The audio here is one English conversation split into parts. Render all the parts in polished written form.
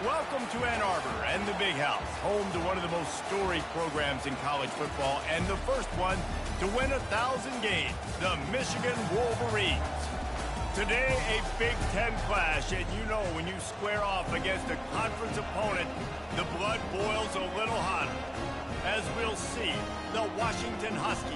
Welcome to Ann Arbor and the Big House, home to one of the most storied programs in college football and the first one to win 1,000 games, the Michigan Wolverines. Today, a Big Ten clash, and you know when you square off against a conference opponent, the blood boils a little hotter. As we'll see, the Washington Huskies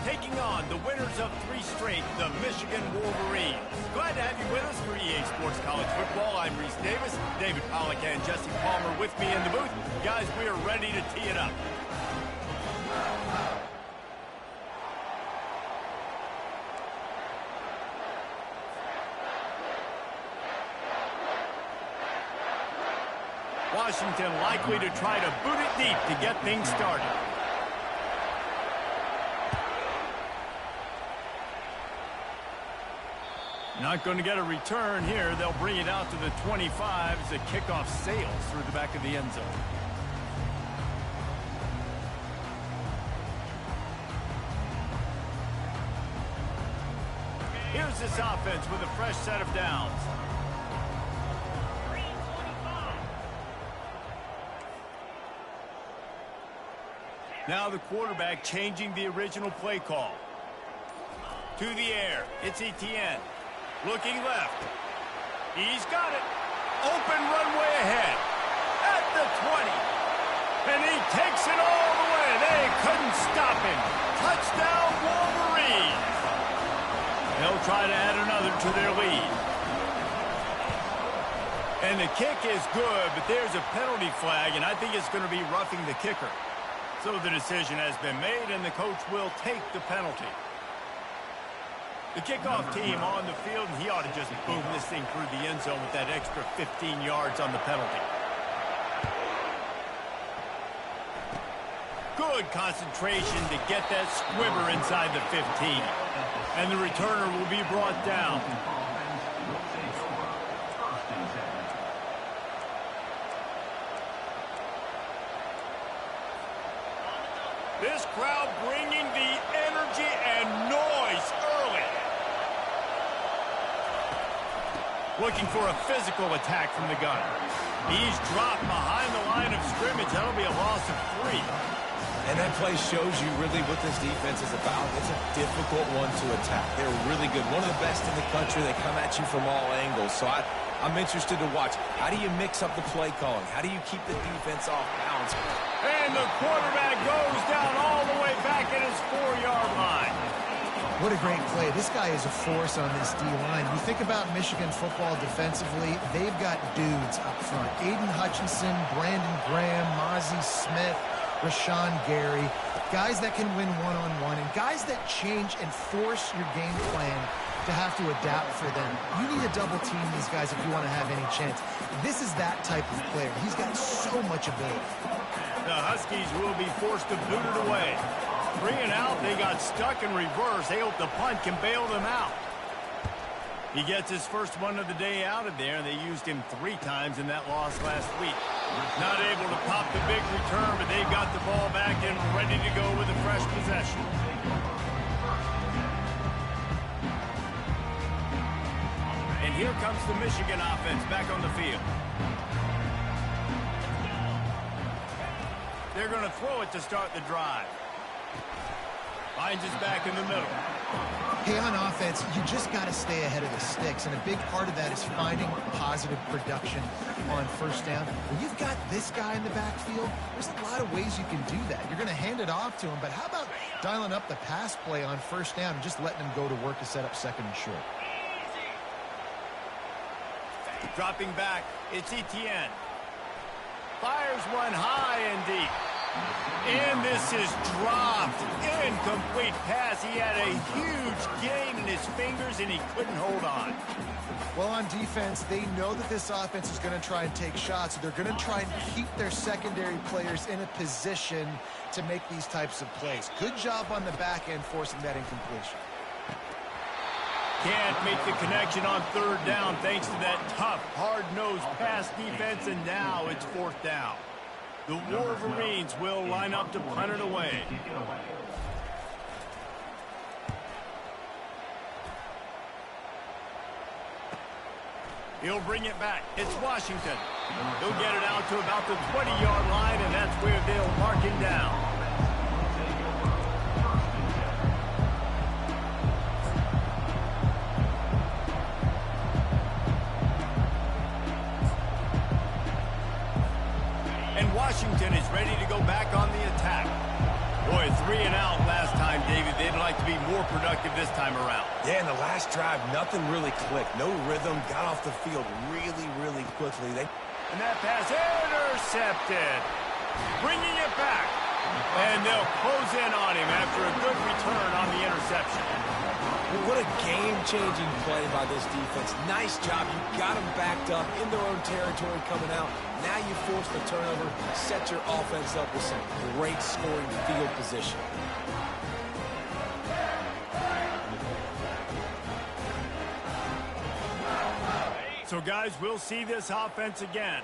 taking on the winners of 3 straight, the Michigan Wolverines. Glad to have you with us for EA Sports College Football. I'm Reese Davis, David Pollack and Jesse Palmer with me in the booth. Guys, we are ready to tee it up. Washington likely to try to boot it deep to get things started. Not going to get a return here. They'll bring it out to the 25 as the kickoff sails through the back of the end zone. Here's this offense with a fresh set of downs. Now the quarterback changing the original play call. To the air. It's Etienne. Looking left. He's got it. Open runway ahead. At the 20. And he takes it all the way. They couldn't stop him. Touchdown Wolverines. They'll try to add another to their lead. And the kick is good, but there's a penalty flag, and I think it's going to be roughing the kicker. So the decision has been made, and the coach will take the penalty. The kickoff team on the field, and he ought to just boom this thing through the end zone with that extra 15 yards on the penalty. Good concentration to get that squibber inside the 15. And the returner will be brought down. This crowd bringing the energy and noise early. Looking for a physical attack from the gun. He's dropped behind the line of scrimmage. That'll be a loss of 3. And that play shows you really what this defense is about. It's a difficult one to attack. They're really good. One of the best in the country. They come at you from all angles. So I'm interested to watch. How do you mix up the play calling? How do you keep the defense off balance? And the quarterback goes down all the way back at his 4-yard line. What a great play. This guy is a force on this D-line. You think about Michigan football defensively, they've got dudes up front. Aiden Hutchinson, Brandon Graham, Mozzie Smith, Rashawn Gary. Guys that can win one-on-one and guys that change and force your game plan to have to adapt for them. You need to double team these guys if you want to have any chance. This is that type of player. He's got so much ability. The Huskies will be forced to boot it away. Bringing out, they got stuck in reverse. They hope the punt can bail them out. He gets his first one of the day out of there. They used him 3 times in that loss last week. Not able to pop the big return, but they've got the ball back and ready to go with a fresh possession. And here comes the Michigan offense back on the field. They're going to throw it to start the drive. Finds his back in the middle. Hey, on offense, you just got to stay ahead of the sticks, and a big part of that is finding positive production on first down. When you've got this guy in the backfield, there's a lot of ways you can do that. You're going to hand it off to him, but how about dialing up the pass play on first down and just letting him go to work to set up second and short? Dropping back, it's Etienne. Fires one high and deep. And this is dropped. Incomplete pass. He had a huge gain in his fingers, and he couldn't hold on. Well, on defense, they know that this offense is going to try and take shots. They're going to try and keep their secondary players in a position to make these types of plays. Good job on the back end forcing that incompletion. Can't make the connection on 3rd down thanks to that tough, hard-nosed pass defense, and now it's 4th down. The Wolverines will line up to punt it away. He'll bring it back. It's Washington. He'll get it out to about the 20-yard line, and that's where they'll mark him down. And Washington is ready to go back on the attack. Boy, 3 and out last time, David. They'd like to be more productive this time around. Yeah, in the last drive, nothing really clicked. No rhythm, got off the field really quickly. And that pass intercepted. Bringing it back. And they'll close in on him after a good return on the interception. What a game-changing play by this defense. Nice job. You got them backed up in their own territory coming out. Now you force the turnover, set your offense up with some great scoring field position. So, guys, we'll see this offense again.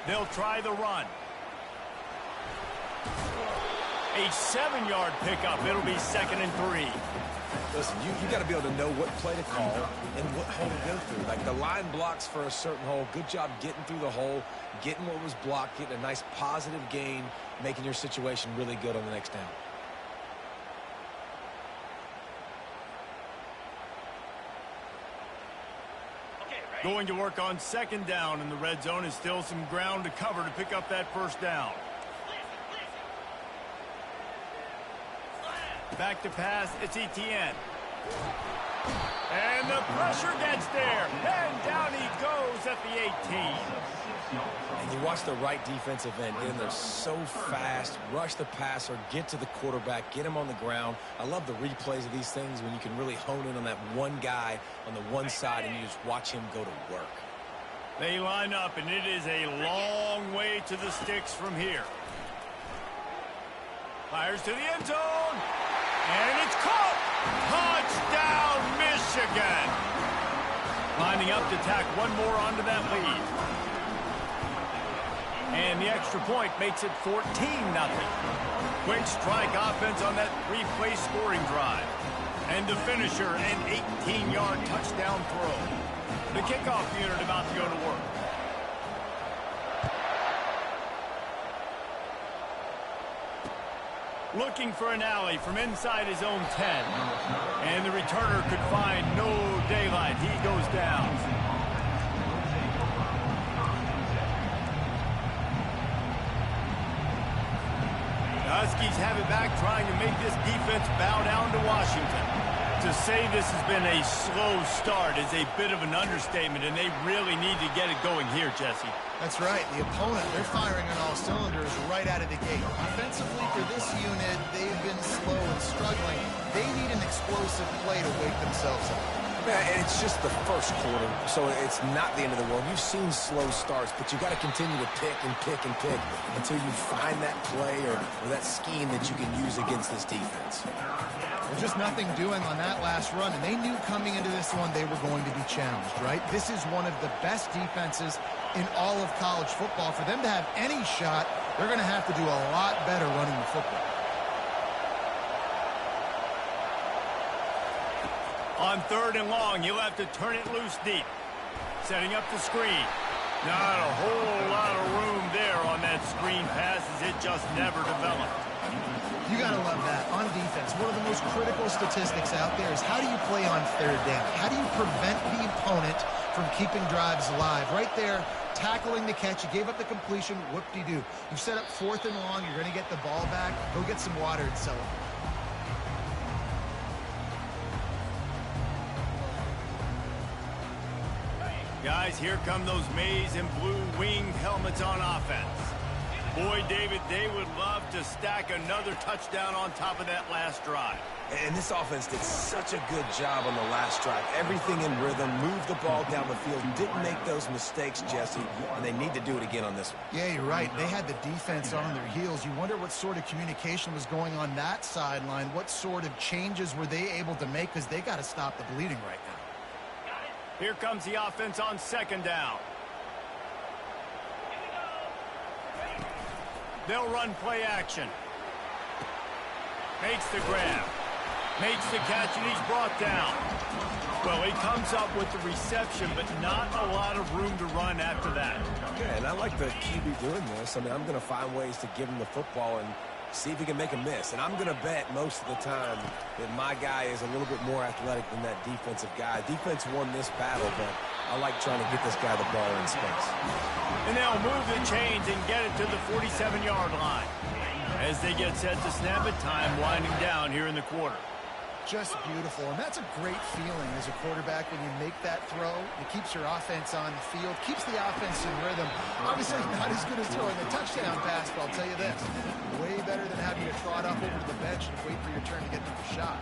They'll try the run. A 7-yard pickup. It'll be 2nd and 3. Listen, you got to be able to know what play to call and what hole to go through. Like the line blocks for a certain hole. Good job getting through the hole, getting what was blocked, getting a nice positive gain, making your situation really good on the next down. Going to work on 2nd down, and the red zone is still some ground to cover to pick up that 1st down. Back to pass, it's Etienne. And the pressure gets there. And down he goes at the 18. And you watch the right defensive end get in there so fast, rush the passer, get to the quarterback, get him on the ground. I love the replays of these things when you can really hone in on that one guy on the one side and you just watch him go to work. They line up, and it is a long way to the sticks from here. Fires to the end zone. And it's caught. Touchdown, Michigan. Lining up to tack one more onto that lead. And the extra point makes it 14-0. Quick strike offense on that 3-play scoring drive. And the finisher, an 18-yard touchdown throw. The kickoff unit about to go to work. Looking for an alley from inside his own 10. And the returner could find no daylight. He goes down. The Huskies have it back, trying to make this defense bow down to Washington. To say this has been a slow start is a bit of an understatement, and they really need to get it going here, Jesse. That's right. The opponent, they're firing on all cylinders right out of the gate. Offensively, for this unit, they've been slow and struggling. They need an explosive play to wake themselves up. Yeah, and it's just the first quarter, so it's not the end of the world. You've seen slow starts, but you got to continue to pick and pick and pick until you find that play or that scheme that you can use against this defense. There's just nothing doing on that last run, and they knew coming into this one they were going to be challenged, right? This is one of the best defenses in all of college football. For them to have any shot, they're going to have to do a lot better running the football. On 3rd and long, he'll have to turn it loose deep. Setting up the screen. Not a whole lot of room there on that screen pass, as it just never developed. You got to love that. On defense, one of the most critical statistics out there is how do you play on 3rd down? How do you prevent the opponent from keeping drives alive? Right there, tackling the catch. You gave up the completion. Whoop-de-doo. You set up 4th and long. You're going to get the ball back. Go get some water and celebrate. Guys, here come those maize and blue winged helmets on offense. Boy, David, they would love to stack another touchdown on top of that last drive. And this offense did such a good job on the last drive. Everything in rhythm, moved the ball down the field, didn't make those mistakes, Jesse, and they need to do it again on this one. Yeah, you're right. They had the defense on their heels. You wonder what sort of communication was going on that sideline. What sort of changes were they able to make, because they got to stop the bleeding right now. Here comes the offense on 2nd down. They'll run play action. Makes the grab. Makes the catch, and he's brought down. Well, he comes up with the reception, but not a lot of room to run after that. Yeah, and I like the QB doing this. I mean, I'm going to find ways to give him the football and see if he can make a miss. And I'm going to bet most of the time that my guy is a little bit more athletic than that defensive guy. Defense won this battle, but I like trying to get this guy the ball in space. And they'll move the chains and get it to the 47-yard line. As they get set to snap it, time winding down here in the quarter. Just beautiful, and that's a great feeling as a quarterback when you make that throw. It keeps your offense on the field, keeps the offense in rhythm. Obviously not as good as throwing a touchdown pass, but I'll tell you this, way better than having to trot up over to the bench and wait for your turn to get another shot.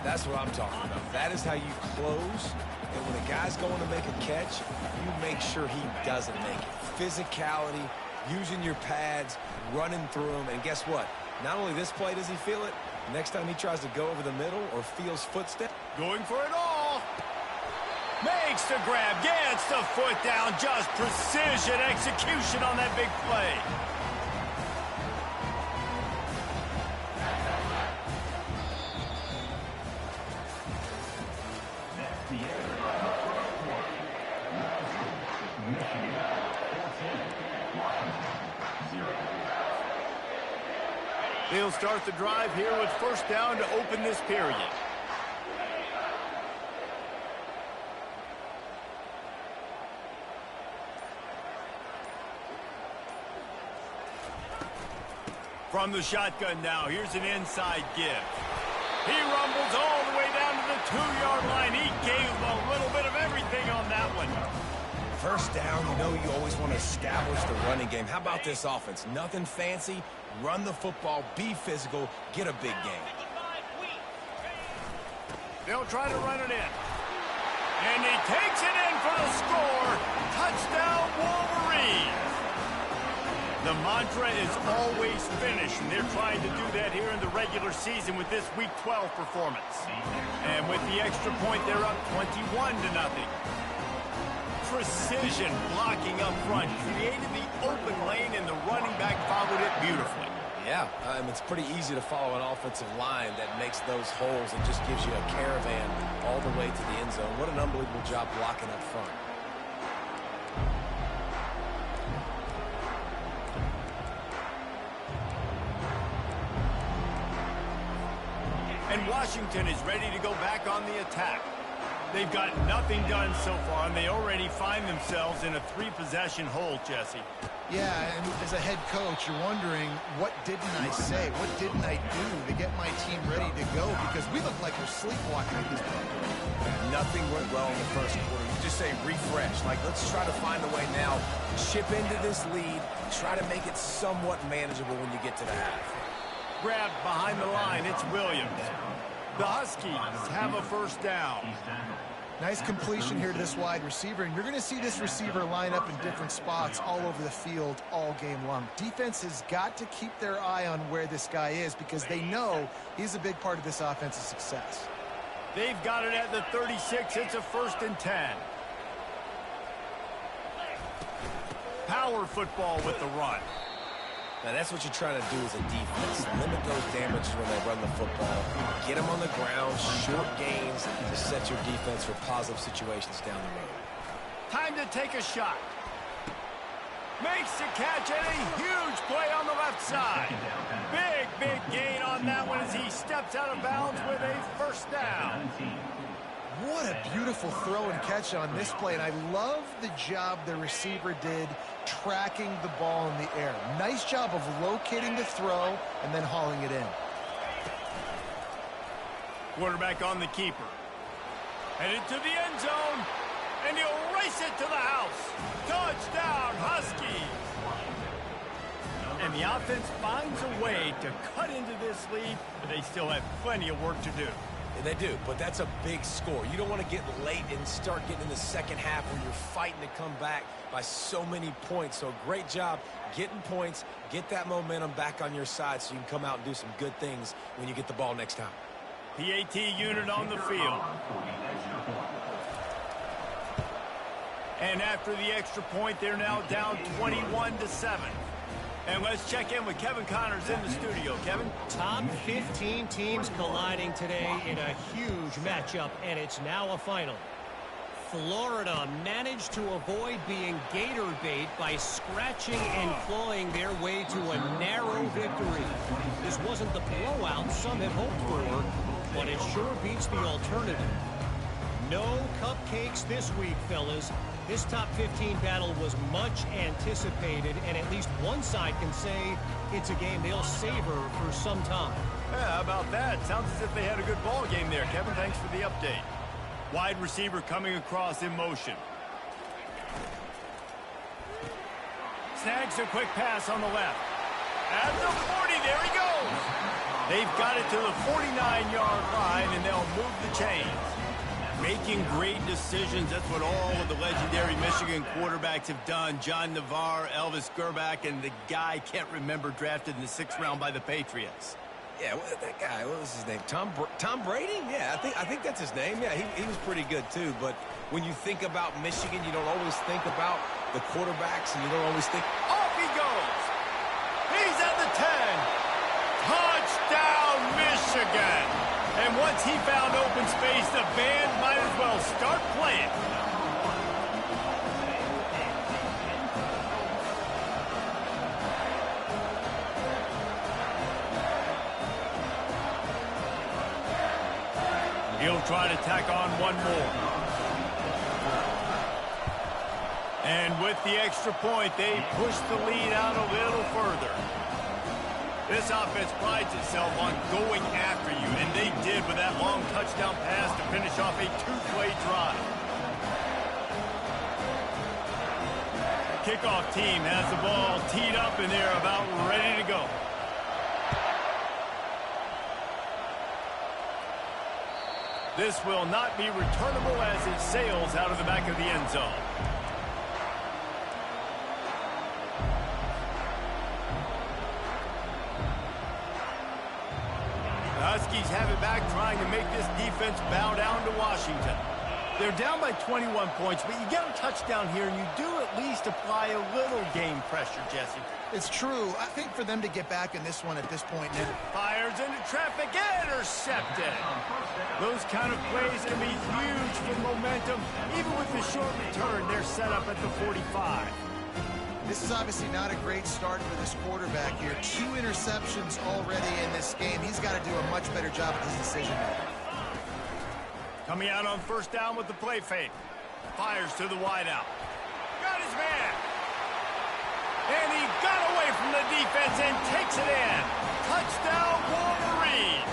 That's what I'm talking about. That is how you close, and when a guy's going to make a catch, you make sure he doesn't make it. Physicality, using your pads, running through them, and guess what? Not only this play does he feel it, next time he tries to go over the middle or feels footsteps. Going for it all. Makes the grab, gets the foot down. Just precision execution on that big play. They'll start the drive here with first down to open this period. From the shotgun now, here's an inside give. He rumbles all the way down to the 2-yard line. He gave a little bit of everything on that one. First down, you know you always want to establish the running game. How about this offense? Nothing fancy. Run the football, be physical, get a big game. They'll try to run it in. And he takes it in for the score. Touchdown, Wolverines. The mantra is always finish, and they're trying to do that here in the regular season with this Week 12 performance. And with the extra point, they're up 21-0. Precision blocking up front, created the open lane, and the running back followed it beautifully. Yeah, it's pretty easy to follow an offensive line that makes those holes and just gives you a caravan all the way to the end zone. What an unbelievable job blocking up front. And Washington is ready to go back on the attack. They've got nothing done so far, and they already find themselves in a 3-possession hole, Jesse. Yeah, and as a head coach, you're wondering, what didn't I say? What didn't I do to get my team ready to go? Because we look like we're sleepwalking at this point. Nothing went well in the first quarter. You just say refresh. Like, let's try to find a way now. Chip into this lead. Try to make it somewhat manageable when you get to the half. Grabbed behind the line, it's Williams. The Huskies have a first down. Nice completion here to this wide receiver, and you're going to see this receiver line up in different spots all over the field all game long. Defense has got to keep their eye on where this guy is because they know he's a big part of this offense's success. They've got it at the 36. It's a 1st and 10. Power football with the run. Now, that's what you're trying to do as a defense. Limit those damages when they run the football. Get them on the ground, short gains to set your defense for positive situations down the road. Time to take a shot. Makes the catch, and a huge play on the left side. Big gain on that one as he steps out of bounds with a first down. What a beautiful throw and catch on this play, and I love the job the receiver did tracking the ball in the air. Nice job of locating the throw and then hauling it in. Quarterback on the keeper. Headed to the end zone, and he'll race it to the house. Touchdown, Huskies! And the offense finds a way to cut into this lead, but they still have plenty of work to do. They do, but that's a big score. You don't want to get late and start getting in the second half where you're fighting to come back by so many points. So great job getting points, get that momentum back on your side so you can come out and do some good things when you get the ball next time. PAT unit on the field. And after the extra point, they're now down 21-7. And let's check in with Kevin Connors in the studio. Kevin? Top 15 teams colliding today in a huge matchup, and it's now a final. Florida managed to avoid being gator bait by scratching and clawing their way to a narrow victory. This wasn't the blowout some had hoped for, but it sure beats the alternative. No cupcakes this week, fellas. This top 15 battle was much anticipated, and at least one side can say it's a game they'll savor for some time. Yeah, how about that? Sounds as if they had a good ball game there, Kevin. Thanks for the update. Wide receiver coming across in motion. Snags a quick pass on the left. At the 40, there he goes. They've got it to the 49-yard line, and they'll move the chains. Making great decisions, that's what all of the legendary Michigan quarterbacks have done. John Navarre, Elvis Gerbach, and the guy can't remember, drafted in the 6th round by the Patriots. Yeah, that guy, what was his name? Tom Brady? Yeah, I think that's his name. Yeah, he was pretty good too. But when you think about Michigan, you don't always think about the quarterbacks, and you don't always think. Off he goes. He's at the 10. Touchdown, Michigan. And once he found open space, the band might as well start playing. He'll try to tack on one more. And with the extra point, they push the lead out a little further. This offense prides itself on going after you, and they did with that long touchdown pass to finish off a 2-play drive. Kickoff team has the ball teed up, and they're about ready to go. This will not be returnable as it sails out of the back of the end zone. The Huskies have it back, trying to make this defense bow down to Washington. They're down by 21 points, but you get a touchdown here, and you do at least apply a little game pressure, Jesse. It's true. I think for them to get back in this one at this point now. Fires into traffic, intercepted. Those kind of plays can be huge for momentum. Even with the short return, they're set up at the 45. This is obviously not a great start for this quarterback here. 2 interceptions already in this game. He's got to do a much better job with his decision making. Coming out on first down with the play fake. Fires to the wideout. Got his man. And he got away from the defense and takes it in. Touchdown, Wolverines.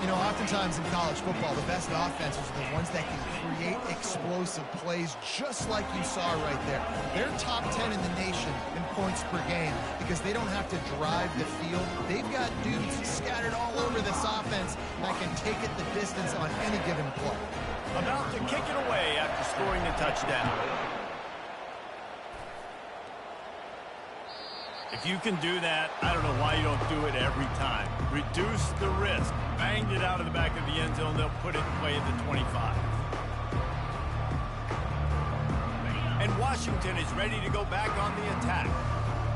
You know, oftentimes in college football, the best offenses are the ones that can create explosive plays just like you saw right there. They're top 10 in the nation in points per game because they don't have to drive the field. They've got dudes scattered all over this offense that can take it the distance on any given play. About to kick it away after scoring the touchdown. If you can do that, I don't know why you don't do it every time. Reduce the risk. Banged it out of the back of the end zone. They'll put it in play at the 25. And Washington is ready to go back on the attack.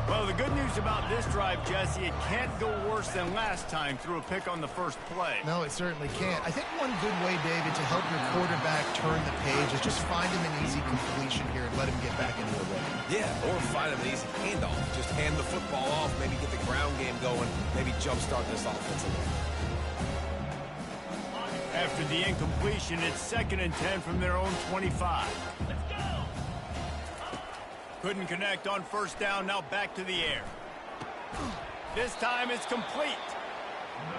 Well, the good news about this drive, Jesse, it can't go worse than last time through a pick on the first play. No, it certainly can't. I think one good way, David, to help your quarterback turn the page is just find him an easy completion here and let him get back into the rhythm. Yeah, or find him an easy handoff. Just hand the football off, maybe get the ground game going, maybe jumpstart this offense a little. After the incompletion, it's 2nd and 10 from their own 25. Couldn't connect on first down, now back to the air. This time it's complete.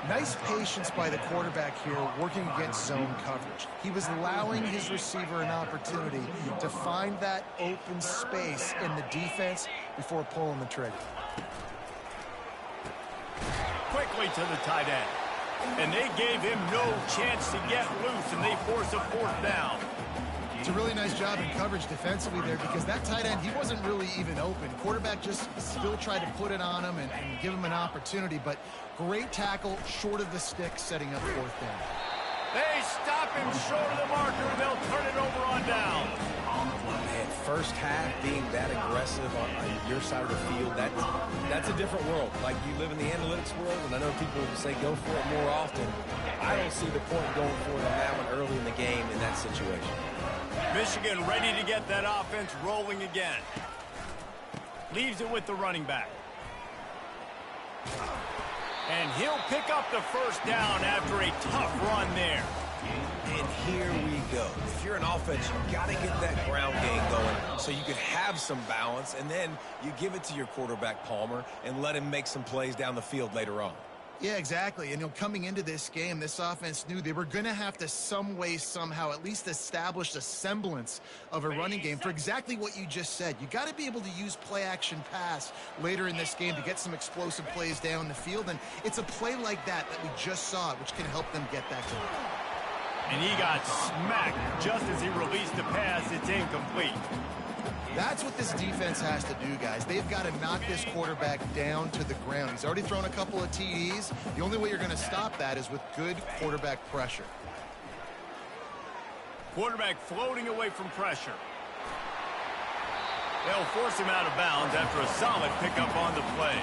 Nice patience by the quarterback here working against zone coverage. He was allowing his receiver an opportunity to find that open space in the defense before pulling the trigger. Quickly to the tight end. And they gave him no chance to get loose, and they force a 4th down. It's a really nice job in coverage defensively there because that tight end, he wasn't really even open. Quarterback just still tried to put it on him and give him an opportunity, but great tackle short of the stick, setting up 4th down. They stop him short of the marker, and they'll turn it over on down. Man, first half being that aggressive on your side of the field, that's a different world. Like, you live in the analytics world, and I know people say go for it more often. I don't see the point going for it on that one early in the game in that situation. Michigan ready to get that offense rolling again. Leaves it with the running back. And he'll pick up the first down after a tough run there. And here we go. If you're an offense, you got to get that ground game going so you can have some balance, and then you give it to your quarterback, Palmer, and let him make some plays down the field later on. Yeah, exactly. And, coming into this game, this offense knew they were going to have to some way, somehow, at least establish a semblance of a running game for exactly what you just said. You got to be able to use play-action pass later in this game to get some explosive plays down the field. And it's a play like that we just saw, which can help them get that going. And he got smacked just as he released the pass. It's incomplete. That's what this defense has to do, guys. They've got to knock this quarterback down to the ground. He's already thrown a couple of TDs. The only way you're going to stop that is with good quarterback pressure. Quarterback floating away from pressure. They'll force him out of bounds after a solid pickup on the play.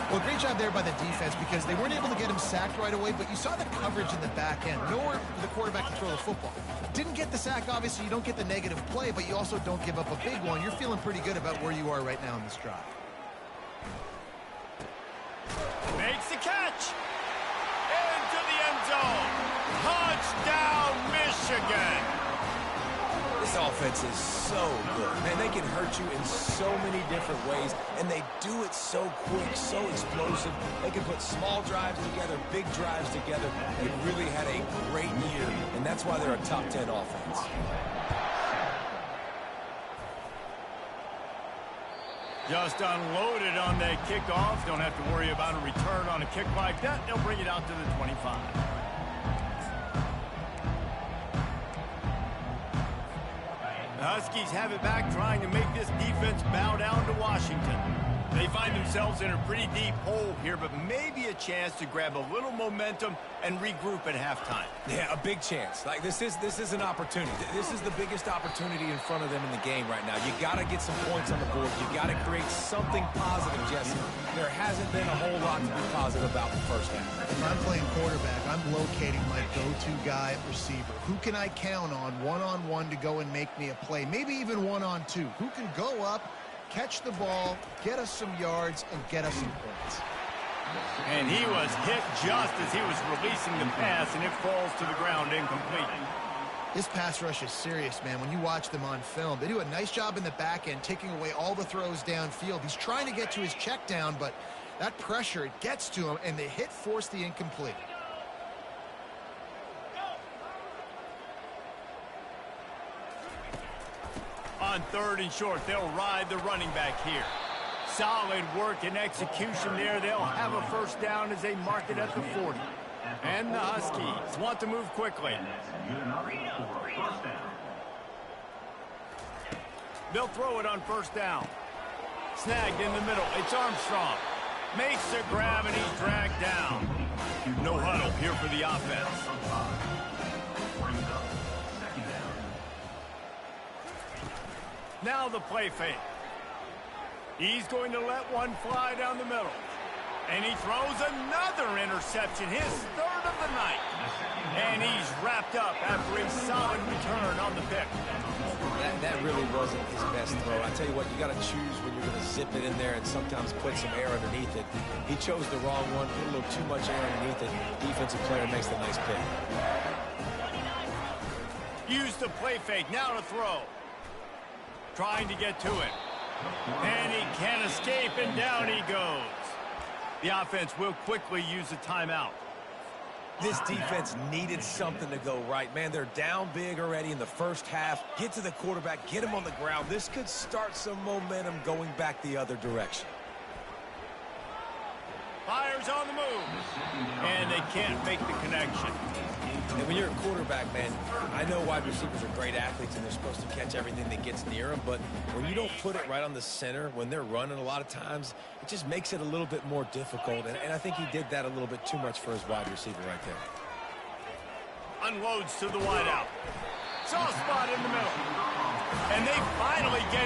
Well, great job there by the defense because they weren't able to get him sacked right away, but you saw the coverage in the back end. Nowhere for the quarterback to throw the football. Didn't get the sack, obviously. You don't get the negative play, but you also don't give up a big one. You're feeling pretty good about where you are right now in this drive. Makes the catch. Into the end zone. Touchdown, Michigan. This offense is so good. Man, they can hurt you in so many different ways, and they do it so quick, so explosive. They can put small drives together, big drives together. They really had a great year, and that's why they're a top 10 offense. Just unloaded on that kickoff. Don't have to worry about a return on a kick like that. They'll bring it out to the 25. The Huskies have it back, trying to make this defense bow down to Washington. They find themselves in a pretty deep hole here, but maybe a chance to grab a little momentum and regroup at halftime. Yeah, a big chance. Like, this is an opportunity. This is the biggest opportunity in front of them in the game right now. You got to get some points on the board. You got to create something positive, Jesse. There hasn't been a whole lot to be positive about the first half. If I'm playing quarterback, I'm locating my go-to guy at receiver. Who can I count on one-on-one to go and make me a play? Maybe even one-on-two. Who can go up, catch the ball, get us some yards, and get us some points? And he was hit just as he was releasing the pass, and it falls to the ground incomplete. This pass rush is serious, man. When you watch them on film, they do a nice job in the back end, taking away all the throws downfield. He's trying to get to his check down, but that pressure, it gets to him, and the hit forced the incomplete. On 3rd and short, they'll ride the running back here. Solid work and execution there. They'll have a first down as they mark it at the 40. And the Huskies want to move quickly. They'll throw it on first down. Snagged in the middle. It's Armstrong. Makes the grab, and he's dragged down. No huddle here for the offense. Now the play fake. He's going to let one fly down the middle. And he throws another interception, his 3rd of the night. And he's wrapped up after a solid return on the pick. That really wasn't his best throw. I tell you what, you got to choose when you're going to zip it in there and sometimes put some air underneath it. He chose the wrong one, put a little too much air underneath it. Defensive player makes the nice pick. Use the play fake, now to throw. Trying to get to it. And he can't escape, and down he goes. The offense will quickly use a timeout. This defense needed something to go right. Man, they're down big already in the first half. Get to the quarterback, get him on the ground. This could start some momentum going back the other direction. Fires on the move. And they can't make the connection. And when you're a quarterback, man, I know wide receivers are great athletes and they're supposed to catch everything that gets near them, but when you don't put it right on the center, when they're running a lot of times, it just makes it a little bit more difficult, and I think he did that a little bit too much for his wide receiver right there. Unloads to the wideout. Soft spot in the middle. And they finally get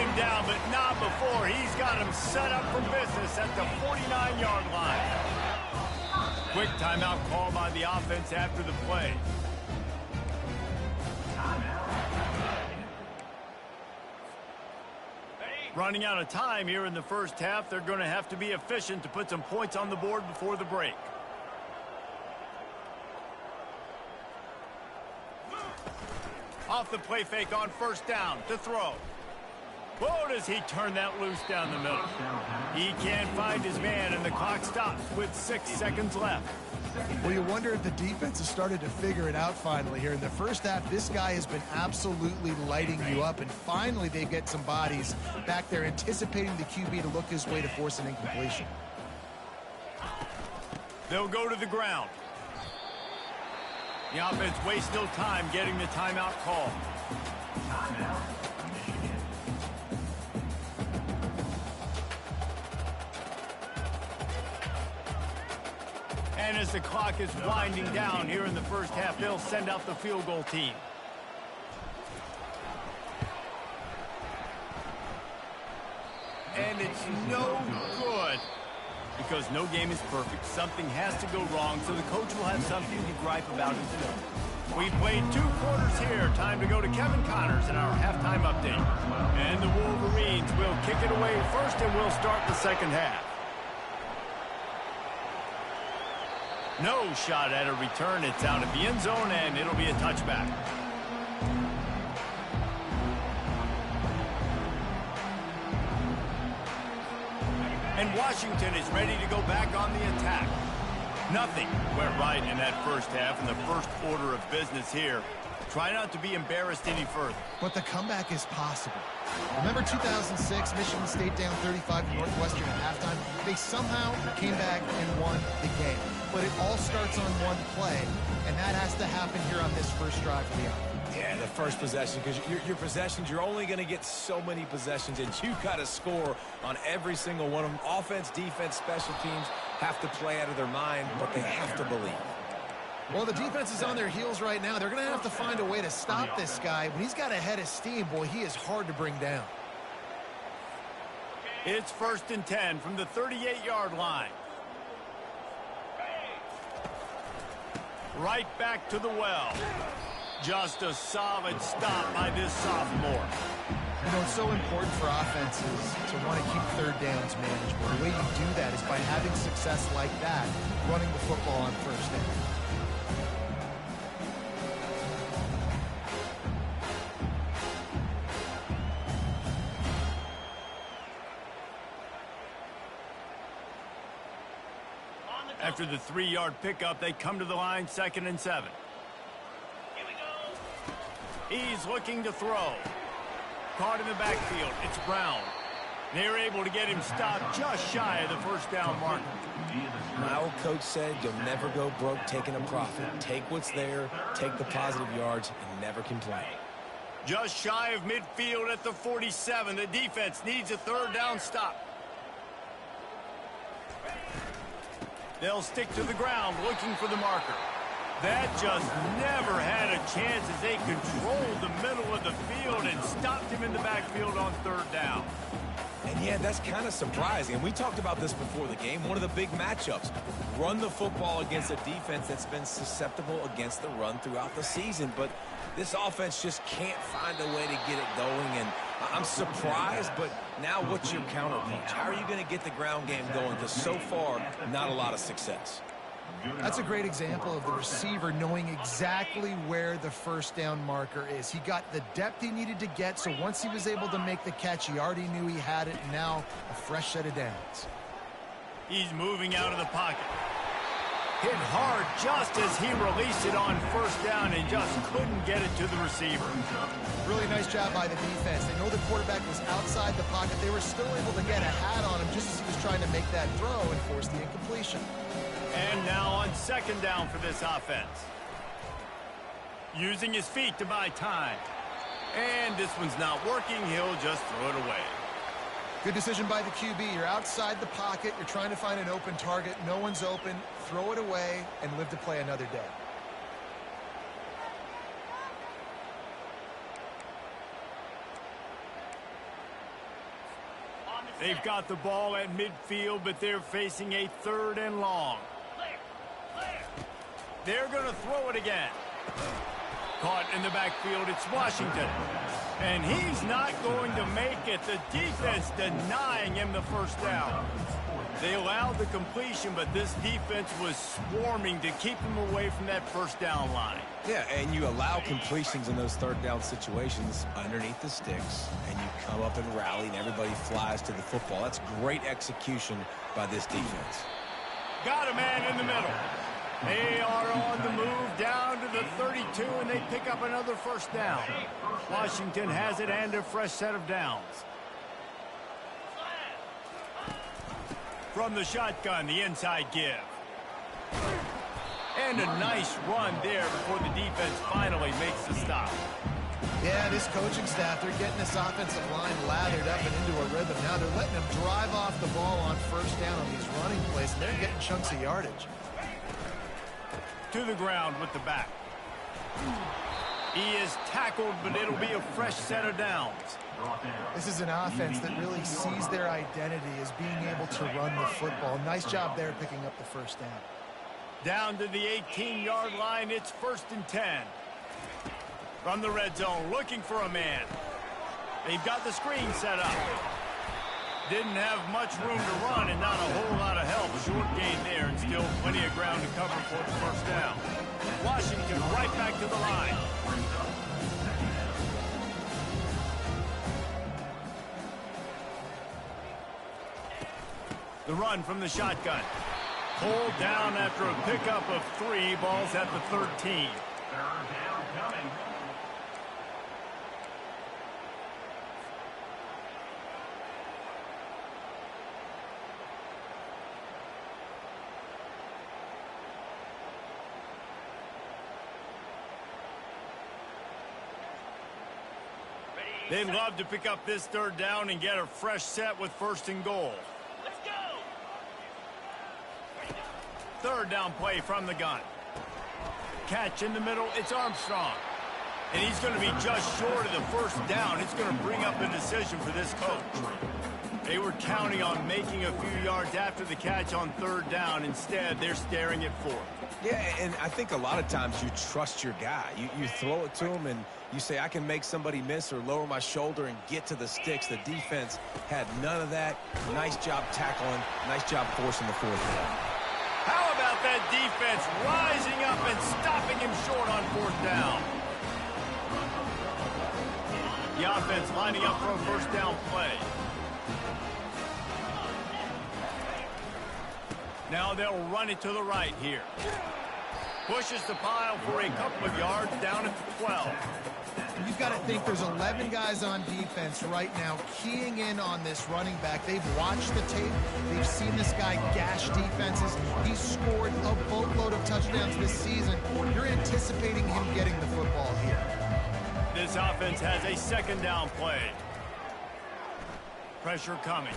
set up for business at the 49-yard line. Quick timeout call by the offense after the play. Running out of time here in the first half. They're going to have to be efficient to put some points on the board before the break. Off the play fake on first down to throw. Whoa, does he turn that loose down the middle. He can't find his man, and the clock stops with 6 seconds left. Well, you wonder if the defense has started to figure it out finally here. In the first half, this guy has been absolutely lighting you up, and finally they get some bodies back there anticipating the QB to look his way to force an incompletion. They'll go to the ground. The offense wastes no time getting the timeout call. And as the clock is winding down here in the first half, they'll send out the field goal team. And it's no good. Because no game is perfect. Something has to go wrong, so the coach will have something to gripe about his film. We've played 2 quarters here. Time to go to Kevin Connors in our halftime update. And the Wolverines will kick it away first, and we'll start the second half. No shot at a return. It's out of the end zone, and it'll be a touchback. And Washington is ready to go back on the attack. Nothing went right in that first half, in the first order of business here. Try not to be embarrassed any further. But the comeback is possible. Remember 2006, Michigan State down 35 to Northwestern at halftime? They somehow came back and won the game. But it all starts on one play, and that has to happen here on this first drive for the offense. Yeah, the first possession, because your possessions, you're only going to get so many possessions, and you've got to score on every single one of them. Offense, defense, special teams have to play out of their mind, but they have to believe. Well, the defense is on their heels right now. They're going to have to find a way to stop this guy. When he's got a head of steam, boy, he is hard to bring down. It's 1st and 10 from the 38-yard line. Right back to the well. Just a solid stop by this sophomore. You know, it's so important for offenses to want to keep third downs manageable. The way you do that is by having success like that, running the football on first down. After the 3-yard pickup, they come to the line 2nd and 7. He's looking to throw. Caught in the backfield. It's Brown. They're able to get him stopped just shy of the first down marker. My old coach said you'll never go broke taking a profit. Take what's there, take the positive yards, and never complain. Just shy of midfield at the 47. The defense needs a 3rd down stop. They'll stick to the ground looking for the marker. That just never had a chance as they controlled the middle of the field and stopped him in the backfield on 3rd down. And yeah, that's kind of surprising. And we talked about this before the game. One of the big matchups. Run the football against a defense that's been susceptible against the run throughout the season. But this offense just can't find a way to get it going. And I'm surprised, but now what's your counterpunch? How are you going to get the ground game going? Because so far, not a lot of success. That's a great example of the receiver knowing exactly where the first down marker is. He got the depth he needed to get, so once he was able to make the catch, he already knew he had it, and now a fresh set of downs. He's moving out of the pocket. Hit hard just as he released it on first down and just couldn't get it to the receiver. Really nice job by the defense. They know the quarterback was outside the pocket. They were still able to get a hat on him just as he was trying to make that throw and force the incompletion. And now on 2nd down for this offense. Using his feet to buy time. And this one's not working. He'll just throw it away. Good decision by the QB. You're outside the pocket. You're trying to find an open target. No one's open. Throw it away and live to play another day. They've got the ball at midfield, but they're facing a 3rd and long. They're going to throw it again. Caught in the backfield, it's Washington. And he's not going to make it. The defense denying him the first down. They allowed the completion, but this defense was swarming to keep him away from that first down line. Yeah, and you allow completions in those 3rd down situations underneath the sticks, and you come up and rally, and everybody flies to the football. That's great execution by this defense. Got a man in the middle. They are on the move down to the 32, and they pick up another first down. Washington has it and a fresh set of downs. From the shotgun, the inside give. And a nice run there before the defense finally makes the stop. Yeah, this coaching staff, they're getting this offensive line lathered up and into a rhythm. Now they're letting them drive off the ball on first down on these running plays, and they're getting chunks of yardage. To the ground with the back. He is tackled, but it'll be a fresh set of downs. This is an offense that really sees their identity as being able to run the football. Nice job there picking up the first down. Down to the 18-yard line, it's 1st and 10. From the red zone, looking for a man. They've got the screen set up. Didn't have much room to run and not a whole lot of help. Short gain there and still plenty of ground to cover for the first down. Washington right back to the line. The run from the shotgun. Pulled down after a pickup of 3. Balls at the 13. They'd love to pick up this 3rd down and get a fresh set with 1st and goal. Let's go! 3rd down play from the gun. Catch in the middle, it's Armstrong. And he's going to be just short of the first down. It's going to bring up a decision for this coach. They were counting on making a few yards after the catch on 3rd down. Instead, they're staring at 4th. Yeah, and I think a lot of times you trust your guy. You throw it to him and you say, I can make somebody miss or lower my shoulder and get to the sticks. The defense had none of that. Nice job tackling. Nice job forcing the 4th down. How about that defense rising up and stopping him short on 4th down? The offense lining up for a first down play. Now they'll run it to the right here. Pushes the pile for a couple of yards down at the 12. You've got to think there's 11 guys on defense right now keying in on this running back. They've watched the tape. They've seen this guy gash defenses. He's scored a boatload of touchdowns this season. You're anticipating him getting the football here. This offense has a 2nd down play. Pressure coming.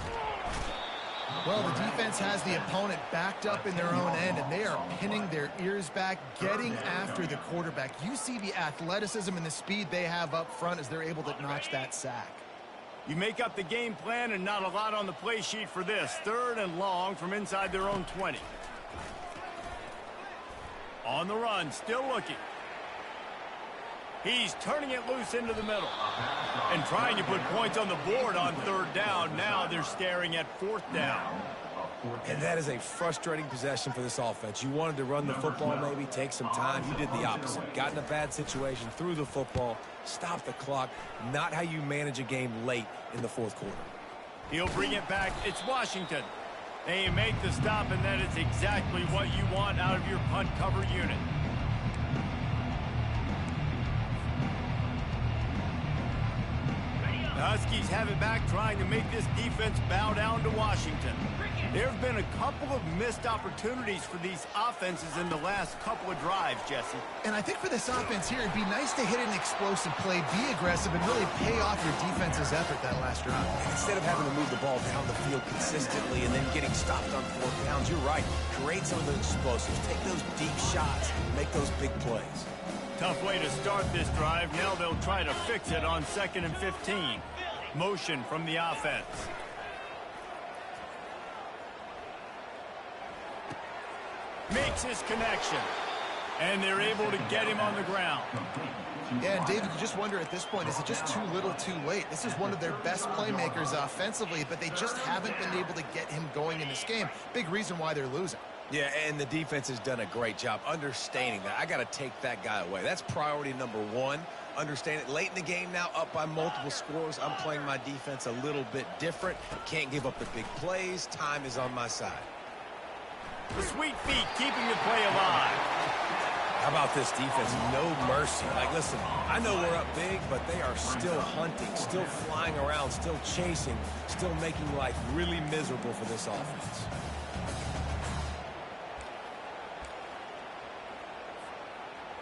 Well, the defense has the opponent backed up in their own end, and they are pinning their ears back, getting after the quarterback. You see the athleticism and the speed they have up front as they're able to notch that sack. You make up the game plan and not a lot on the play sheet for this. 3rd and long from inside their own 20. On the run, still looking. He's turning it loose into the middle and trying to put points on the board on 3rd down. Now they're staring at 4th down. And that is a frustrating possession for this offense. You wanted to run the football, maybe take some time. You did the opposite. Got in a bad situation, threw the football, stopped the clock. Not how you manage a game late in the 4th quarter. He'll bring it back. It's Washington. They make the stop, and that is exactly what you want out of your punt cover unit. The Huskies have it back, trying to make this defense bow down to Washington. There have been a couple of missed opportunities for these offenses in the last couple of drives, Jesse. And I think for this offense here, it'd be nice to hit an explosive play, be aggressive, and really pay off your defense's effort that last drive. And instead of having to move the ball down the field consistently and then getting stopped on 4th downs, you're right. Create some of those explosives. Take those deep shots. Make those big plays. Tough way to start this drive. Now they'll try to fix it on 2nd and 15. Motion from the offense. makes his connection. And they're able to get him on the ground. Yeah, and David, you just wonder at this point, is it just too little too late? This is one of their best playmakers offensively, but they just haven't been able to get him going in this game. Big reason why they're losing. Yeah, and the defense has done a great job understanding that. I got to take that guy away. That's priority number one. Understand it. Late in the game now, up by multiple scores. I'm playing my defense a little bit different. Can't give up the big plays. Time is on my side. The sweet feet keeping the play alive. How about this defense? No mercy. Like, listen, I know we're up big, but they are still hunting, still flying around, still chasing, still making life really miserable for this offense.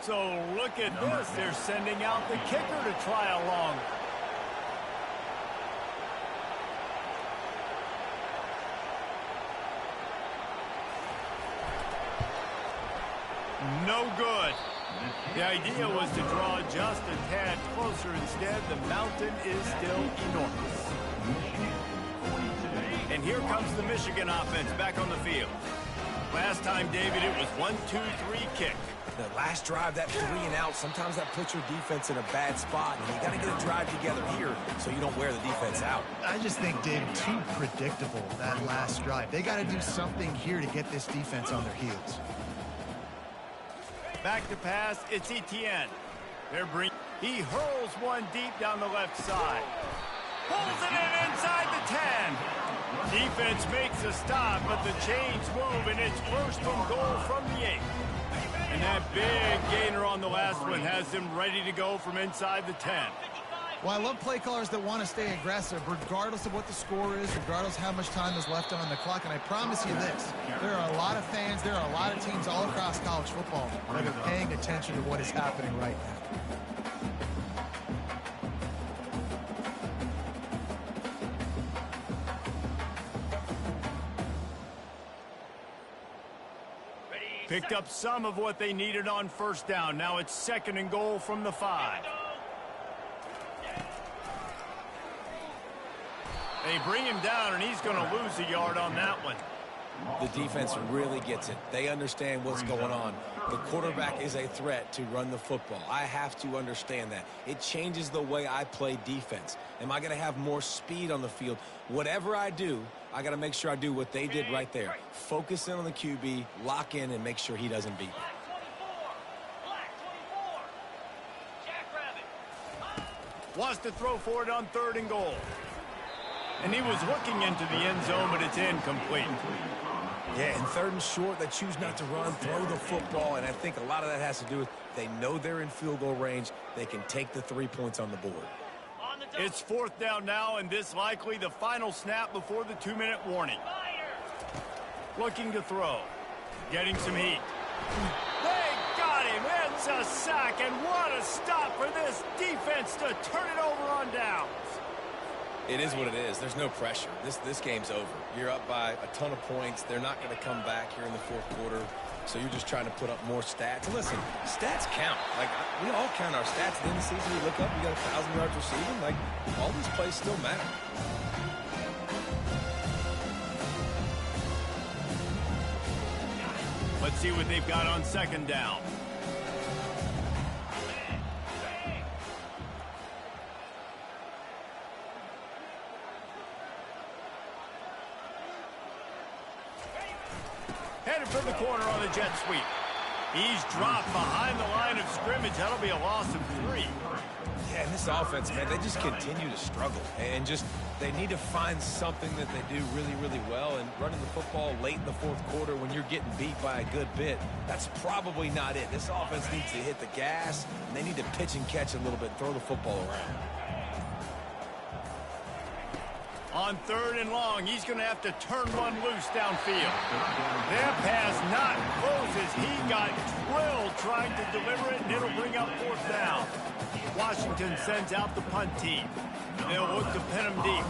So look at this. They're sending out the kicker to try a long. No good. The idea was to draw just a tad closer. Instead, the mountain is still enormous. And here comes the Michigan offense back on the field. Last time, David, it was 1-2-3 kick. The last drive, that 3 and out, sometimes that puts your defense in a bad spot. And you got to get a drive together here so you don't wear the defense out. I just think, Dave, too predictable, that last drive. They got to do something here to get this defense on their heels. Back to pass, it's Etienne. He hurls one deep down the left side. Pulls it in inside the 10. Defense makes a stop, but the chains move, and it's first and goal from the 8. And that big gainer on the last one has them ready to go from inside the 10. Well, I love play callers that want to stay aggressive, regardless of what the score is, regardless how much time is left on the clock. And I promise you this, there are a lot of fans, there are a lot of teams all across college football that are paying attention to what is happening right now. Picked up some of what they needed on first down. Now it's second and goal from the 5. They bring him down, and he's going to lose a yard on that one. The defense really gets it. They understand what's going on. The quarterback is a threat to run the football. I have to understand that. It changes the way I play defense. Am I going to have more speed on the field? Whatever I do, I got to make sure I do what they did right there. Focus in on the QB, lock in, and make sure he doesn't beat me. Wants to throw for it on third and goal. And he was looking into the end zone, but it's incomplete. Yeah, and third and short, they choose not to run, throw the football, and I think a lot of that has to do with they know they're in field goal range. They can take the 3 points on the board. It's fourth down now, and this likely the final snap before the 2-minute warning. Looking to throw. Getting some heat. They got him. It's a sack, and what a stop for this defense to turn it over on downs. It is what it is. There's no pressure. This game's over. You're up by a ton of points. They're not going to come back here in the fourth quarter. So you're just trying to put up more stats. And listen, stats count. Like, we all count our stats. At the end of the season, we look up, you got 1,000 yards receiving. Like, all these plays still matter. Let's see what they've got on second down. Headed for the corner on the jet sweep. He's dropped behind the line of scrimmage. That'll be a loss of 3. Yeah, and this offense, man, they just continue to struggle. And just, they need to find something that they do really, really well. And running the football late in the fourth quarter when you're getting beat by a good bit, that's probably not it. This offense needs to hit the gas, and they need to pitch and catch a little bit, throw the football around. On third and long, he's going to have to turn one loose downfield. That pass not closes. He got drilled trying to deliver it, and it'll bring up fourth down. Washington sends out the punt team. They'll look to pin him deep.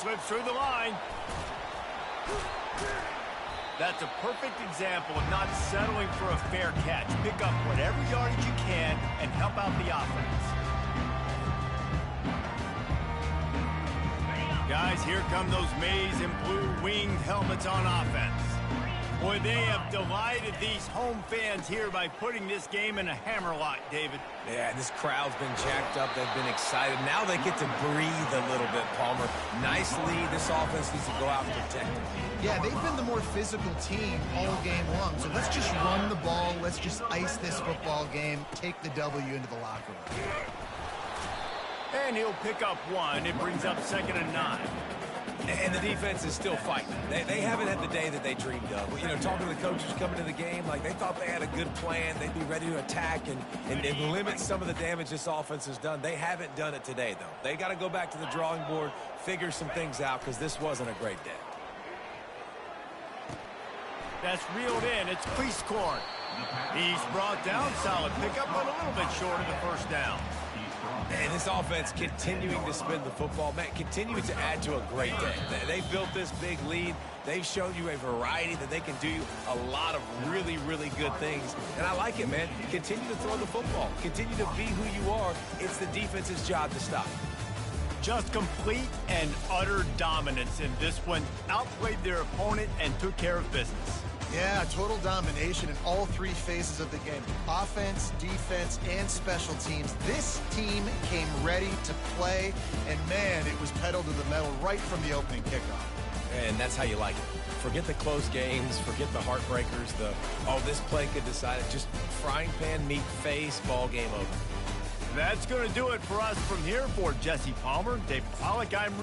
Slips through the line. That's a perfect example of not settling for a fair catch. Pick up whatever yardage you can and help out the offense. Guys, here come those maize and blue winged helmets on offense. Boy, they have delighted these home fans here by putting this game in a hammerlock, David. Yeah, this crowd's been jacked up. They've been excited. Now they get to breathe a little bit, Palmer. Nice lead. This offense needs to go out and protect it. Yeah, they've been the more physical team all game long. So let's just run the ball. Let's just ice this football game. Take the W into the locker room. And he'll pick up one. It brings up 2nd and 9. And the defense is still fighting. They haven't had the day that they dreamed of. You know, talking to the coaches coming to the game, like they thought they had a good plan. They'd be ready to attack and limit some of the damage this offense has done. They haven't done it today, though. They got to go back to the drawing board, figure some things out, because this wasn't a great day. That's reeled in. It's Priestcorn. He's brought down. Solid pickup, but a little bit short of the first down. And this offense continuing to spin the football, man, continuing to add to a great day. They built this big lead. They've shown you a variety that they can do a lot of really, really good things. And I like it, man. Continue to throw the football. Continue to be who you are. It's the defense's job to stop. Just complete and utter dominance in this one. Outplayed their opponent and took care of business. Yeah, total domination in all three phases of the game. Offense, defense, and special teams. This team came ready to play, and man, it was pedal to the metal right from the opening kickoff. And that's how you like it. Forget the close games, forget the heartbreakers, this play could decide it. Just frying pan, meat face, ball game over. That's going to do it for us from here. For Jesse Palmer, Dave Pollack, I'm